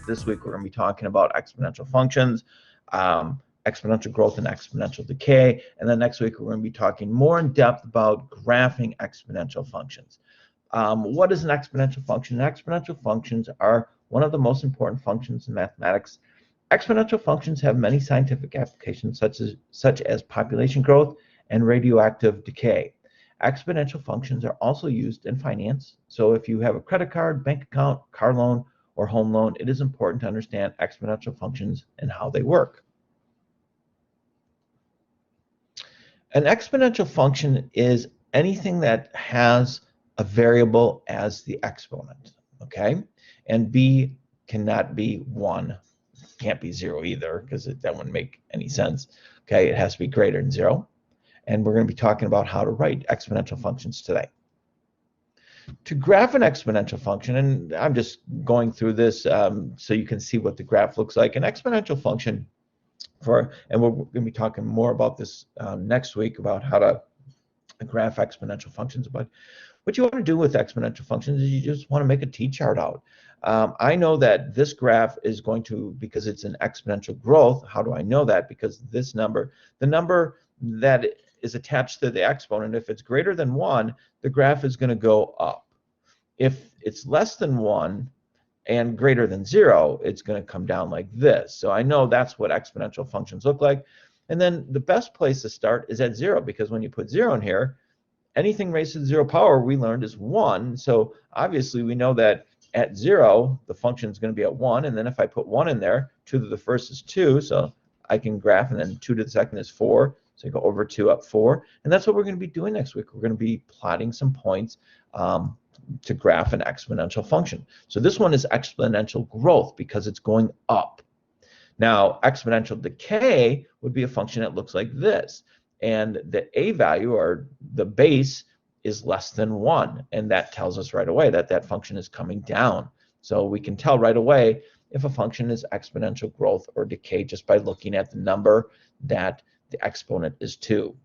This week we're going to be talking about exponential functions, exponential growth and exponential decay, and then next week we're going to be talking more in depth about graphing exponential functions. What is an exponential function? Exponential functions are one of the most important functions in mathematics. Exponential functions have many scientific applications such as population growth and radioactive decay. Exponential functions are also used in finance. So if you have a credit card, bank account, car loan, or home loan, it is important to understand exponential functions and how they work. An exponential function is anything that has a variable as the exponent, okay? And b cannot be 1. Can't be 0 either, because that wouldn't make any sense. Okay, it has to be greater than 0. And we're going to be talking about how to write exponential functions today. To graph an exponential function, and I'm just going through this so you can see what the graph looks like. An exponential function, and we're going to be talking more about this next week about how to graph exponential functions. But what you want to do with exponential functions is you just want to make a t-chart out. I know that this graph is going to, because it's an exponential growth. How do I know that? Because this number, the number that is attached to the exponent, if it's greater than 1, the graph is going to go up. If it's less than 1 and greater than 0, it's going to come down like this. So I know that's what exponential functions look like. And then the best place to start is at 0, because when you put 0 in here, anything raised to the 0 power we learned is 1. So obviously we know that at 0 the function is going to be at 1, and then if I put 1 in there, 2 to the first is 2, so I can graph, and then 2 to the second is 4, so I go over 2 up 4, and that's what we're going to be doing next week. We're going to be plotting some points to graph an exponential function. So this one is exponential growth because it's going up. Now exponential decay would be a function that looks like this, and the a value, or the base, is less than 1, and that tells us right away that that function is coming down. So we can tell right away if a function is exponential growth or decay just by looking at the number that the exponent is to.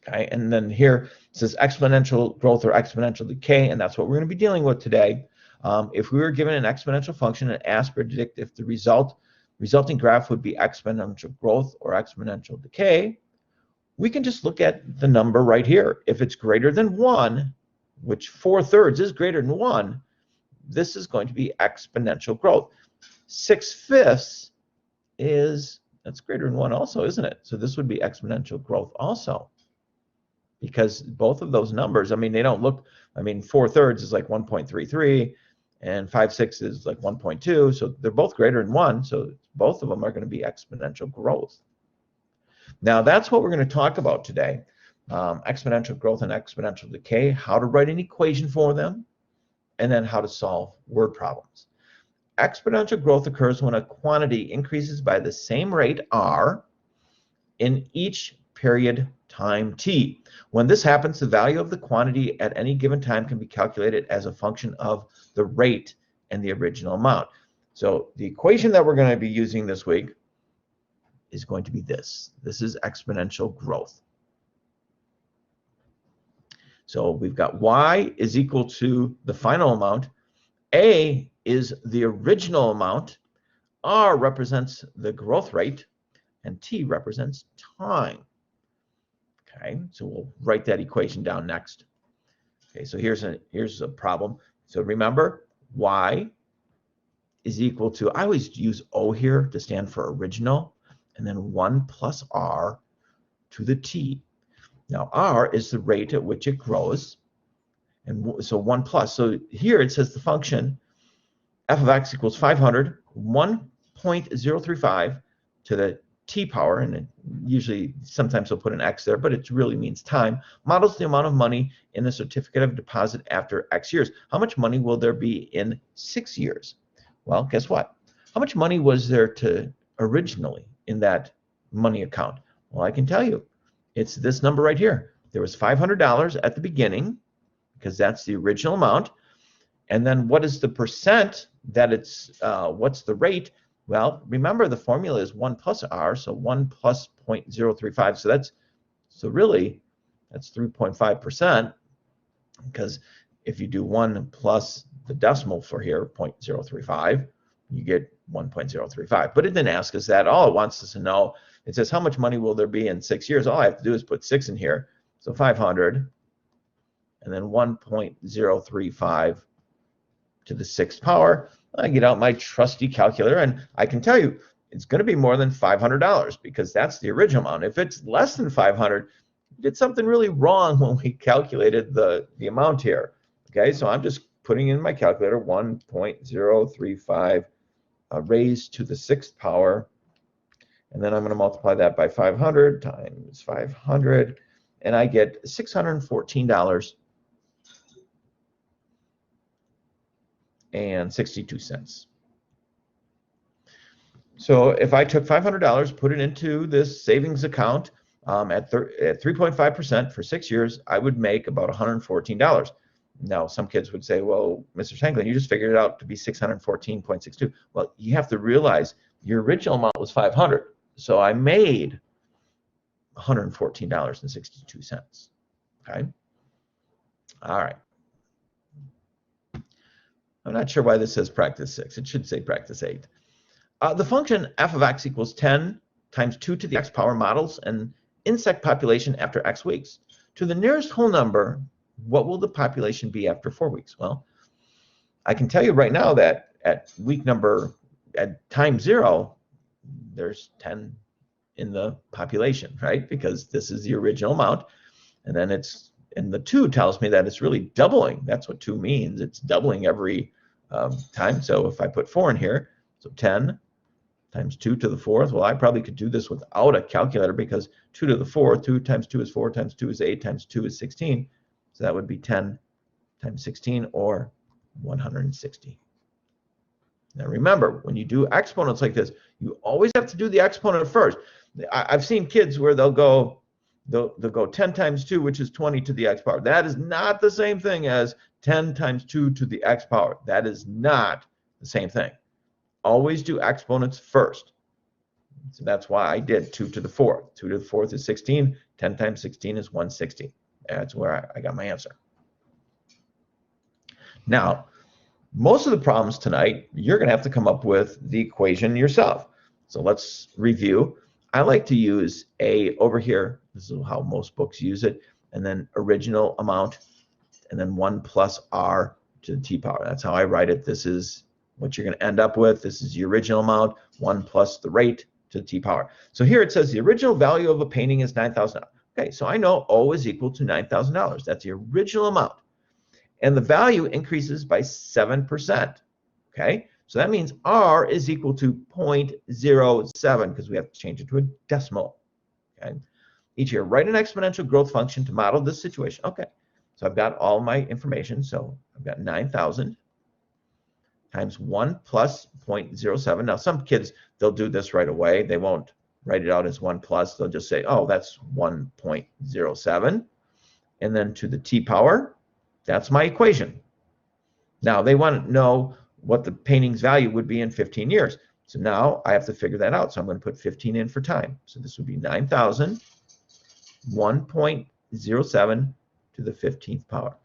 Okay, and then here it says exponential growth or exponential decay, and that's what we're going to be dealing with today. If we were given an exponential function and asked to predict if the resulting graph would be exponential growth or exponential decay, we can just look at the number right here. If it's greater than 1, which 4/3 is greater than 1, this is going to be exponential growth. 6/5 that's greater than 1 also, isn't it? So this would be exponential growth also, because both of those numbers, I mean, they don't look, I mean, 4/3 is like 1.33 and 5/6 is like 1.2, so they're both greater than 1, so both of them are going to be exponential growth. Now that's what we're going to talk about today, exponential growth and exponential decay, how to write an equation for them, and then how to solve word problems. Exponential growth occurs when a quantity increases by the same rate r in each period time t. When this happens, the value of the quantity at any given time can be calculated as a function of the rate and the original amount. So the equation that we're going to be using this week is going to be this. This is exponential growth. So we've got y is equal to the final amount, a is the original amount, r represents the growth rate, and t represents time. Okay, so we'll write that equation down next. Okay, so here's a problem. So remember, y is equal to, I always use O here to stand for original, and then 1 plus r to the t. Now r is the rate at which it grows, and so 1 plus. So here it says the function f of x equals 500, 1.035 to the t power, and usually sometimes they'll put an x there, but it really means time, models the amount of money in the certificate of deposit after x years. How much money will there be in 6 years? Well, guess what? How much money was there originally in that money account? Well, I can tell you. It's this number right here. There was $500 at the beginning, because that's the original amount. And then what is the percent that it's, what's the rate? Well, remember the formula is 1 plus r, so 1 plus 0.035. So really that's 3.5%, because if you do 1 plus the decimal for here, 0.035, you get 1.035. But it didn't ask us that. All it wants us to know, it says how much money will there be in 6 years? All I have to do is put 6 in here. So 500, and then 1.035 to the 6th power. I get out my trusty calculator, and I can tell you it's going to be more than $500 because that's the original amount. If it's less than 500, we did something really wrong when we calculated the amount here. Okay, so I'm just putting in my calculator 1.035 raised to the 6th power, and then I'm going to multiply that by 500 times 500, and I get $614.62. So if I took $500, put it into this savings account at 3.5% for 6 years, I would make about $114. Now, some kids would say, well, Mr. Shanklin, you just figured it out to be 614.62. Well, you have to realize your original amount was 500. So I made $114.62. Okay. All right. I'm not sure why this says practice 6. It should say practice 8. The function f of x equals 10 times 2 to the x power models an insect population after x weeks. To the nearest whole number, what will the population be after 4 weeks? Well, I can tell you right now that at time 0, there's 10 in the population, right? Because this is the original amount. And then the 2 tells me that it's really doubling. That's what 2 means. It's doubling every time. So if I put 4 in here, so 10 times 2 to the 4th. Well, I probably could do this without a calculator because 2 to the 4th, 2 times 2 is 4, times 2 is 8, times 2 is 16. So that would be 10 times 16, or 160. Now remember, when you do exponents like this, you always have to do the exponent first. I've seen kids where they'll go 10 times 2, which is 20 to the x power. That is not the same thing as 10 times 2 to the x power. That is not the same thing. Always do exponents first. So that's why I did 2 to the 4th. 2 to the 4th is 16. 10 times 16 is 160. That's where I got my answer. Now, most of the problems tonight, you're going to have to come up with the equation yourself. So let's review. I like to use A over here. This is how most books use it. And then original amount, and then 1 plus R to the t power. That's how I write it. This is what you're going to end up with. This is the original amount, 1 plus the rate to the t power. So here it says the original value of a painting is $9,000. Okay, so I know O is equal to $9,000. That's the original amount. And the value increases by 7%. Okay, so that means R is equal to 0.07 because we have to change it to a decimal. Okay, each year, write an exponential growth function to model this situation. Okay, so I've got all my information. So I've got 9,000 times 1 plus 0.07. Now, some kids, they'll do this right away. They won't write it out as 1 plus. They'll just say, oh, that's 1.07. And then to the t power, that's my equation. Now, they want to know what the painting's value would be in 15 years. So now I have to figure that out. So I'm going to put 15 in for time. So this would be 9,000, 1.07 to the 15th power.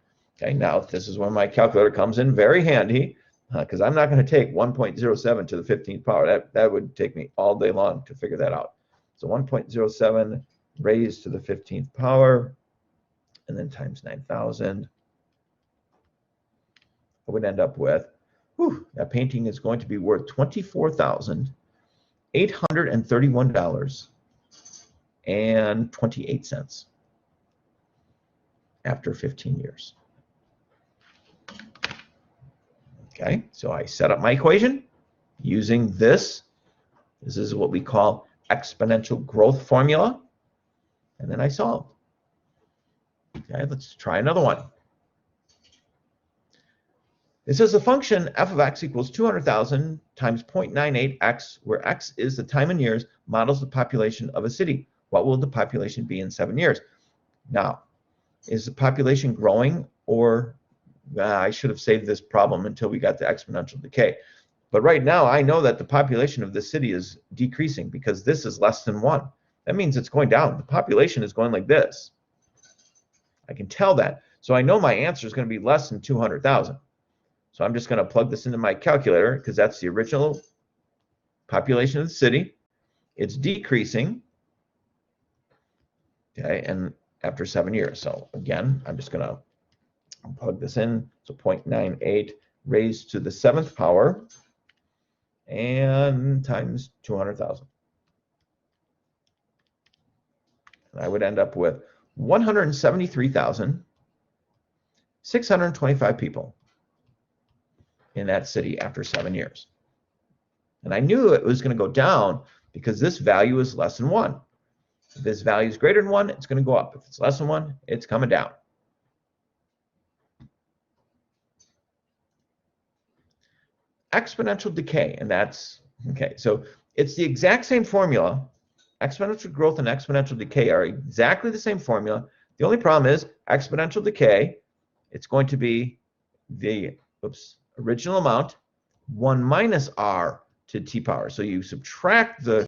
Okay, now this is where my calculator comes in very handy, because I'm not going to take 1.07 to the 15th power. That would take me all day long to figure that out. So 1.07 raised to the 15th power, and then times 9,000. I would end up with, that painting is going to be worth $24,831.28 after 15 years. Okay, so I set up my equation using this. This is what we call exponential growth formula. And then I solved. Okay, let's try another one. It says the function f of x equals 200,000 times 0.98x, where x is the time in years, models the population of a city. What will the population be in 7 years? Now, is the population growing, or I should have saved this problem until we got to exponential decay. But right now, I know that the population of this city is decreasing because this is less than 1. That means it's going down. The population is going like this. I can tell that. So I know my answer is going to be less than 200,000. So I'm just going to plug this into my calculator because that's the original population of the city. It's decreasing, okay, and after 7 years. So again, I'm just going to plug this in. So 0.98 raised to the 7th power and times 200,000. And I would end up with 173,625 people in that city after 7 years. And I knew it was going to go down because this value is less than 1. If this value is greater than 1, it's going to go up. If it's less than 1, it's coming down. Exponential decay, and that's, okay, so it's the exact same formula. Exponential growth and exponential decay are exactly the same formula. The only problem is exponential decay, it's going to be the original amount 1 minus r to t power. So you subtract the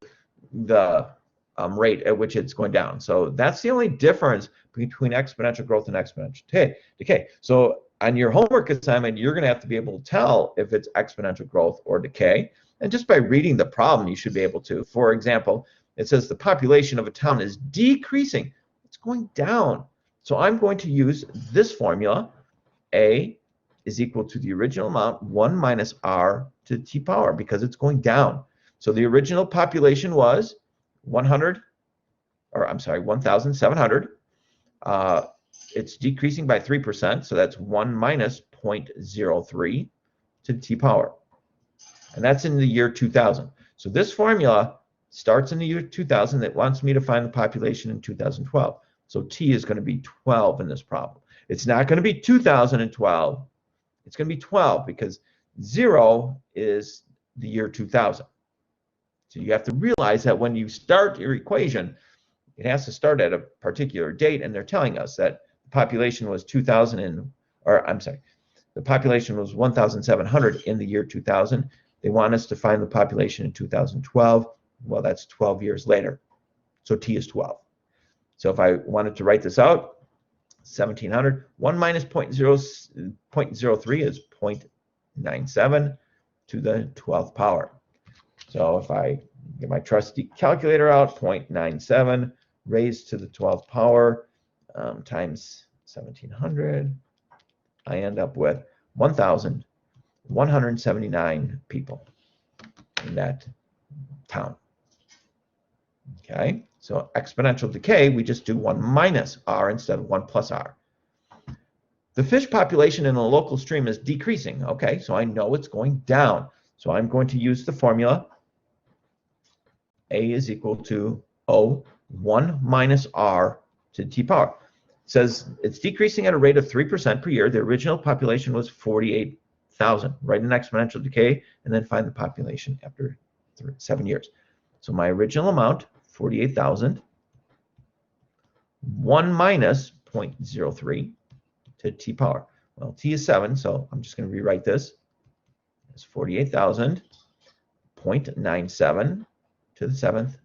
rate at which it's going down. So that's the only difference between exponential growth and exponential decay. So on your homework assignment, you're going to have to be able to tell if it's exponential growth or decay. And just by reading the problem, you should be able to. For example, it says the population of a town is decreasing. It's going down. So I'm going to use this formula. A is equal to the original amount, 1 minus r to t power, because it's going down. So the original population was 1,700. It's decreasing by 3%, so that's 1 minus 0.03 to the t power. And that's in the year 2000. So this formula starts in the year 2000. It wants me to find the population in 2012. So t is going to be 12 in this problem. It's not going to be 2012. It's going to be 12 because 0 is the year 2000. So you have to realize that when you start your equation, it has to start at a particular date, and they're telling us that the population was the population was 1,700 in the year 2000. They want us to find the population in 2012. Well, that's 12 years later. So t is 12. So if I wanted to write this out, 1,700, 1 minus 0.03 is 0.97 to the 12th power. So if I get my trusty calculator out, 0.97 raised to the 12th power times 1,700, I end up with 1,179 people in that town. Okay, so exponential decay, we just do 1 minus r instead of 1 plus r. The fish population in a local stream is decreasing. Okay, so I know it's going down. So I'm going to use the formula. A is equal to 1 minus r to t power. It says it's decreasing at a rate of 3% per year. The original population was 48,000. Write an exponential decay and then find the population after 7 years. So my original amount, 48,000, 1 minus 0.03 to t power. Well, t is 7, so I'm just going to rewrite this as 48,000, 0.97 to the 7th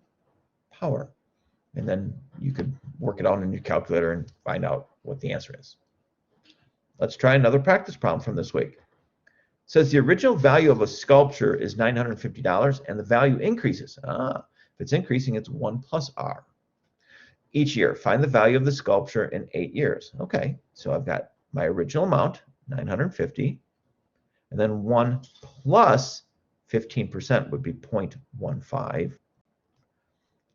power. And then you could work it out in your calculator and find out what the answer is. Let's try another practice problem from this week. It says the original value of a sculpture is $950 and the value increases. If it's increasing, it's 1 plus r. Each year, find the value of the sculpture in 8 years. Okay, so I've got my original amount, 950, and then 1 plus 15% would be 0.15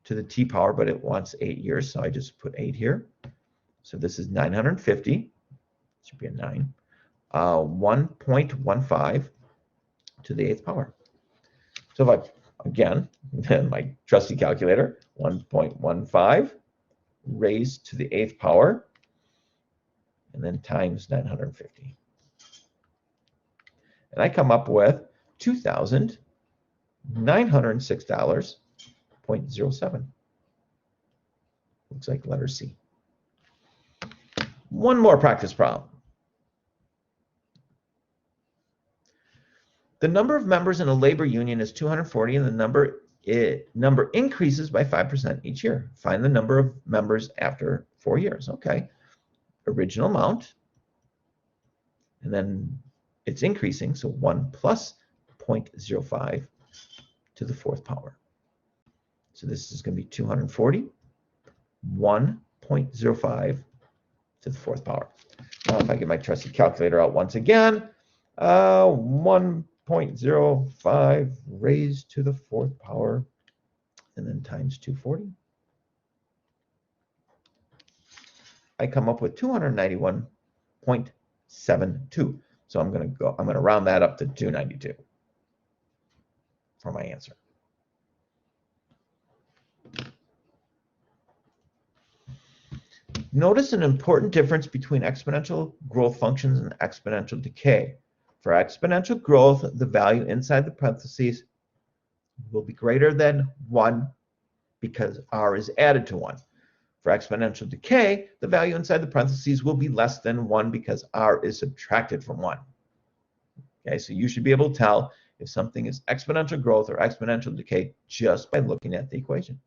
to the t power, but it wants 8 years, so I just put 8 here. So this is 950, should be a 9, 1.15 to the 8th power. So if I, again, my trusty calculator, 1.15 raised to the 8th power, and then times 950. And I come up with $2,906.07. Looks like letter C. One more practice problem. The number of members in a labor union is 240, and the number increases by 5% each year. Find the number of members after 4 years. Okay. Original amount, and then it's increasing, so 1 plus 0.05 to the fourth power. So this is going to be 240, 1.05 to the fourth power. Now if I get my trusty calculator out once again, 1.05 raised to the fourth power, and then times 240. I come up with 291.72. So I'm going to round that up to 292 for my answer. Notice an important difference between exponential growth functions and exponential decay. For exponential growth, the value inside the parentheses will be greater than 1 because r is added to 1. For exponential decay, the value inside the parentheses will be less than 1 because r is subtracted from 1. Okay, so you should be able to tell if something is exponential growth or exponential decay just by looking at the equation.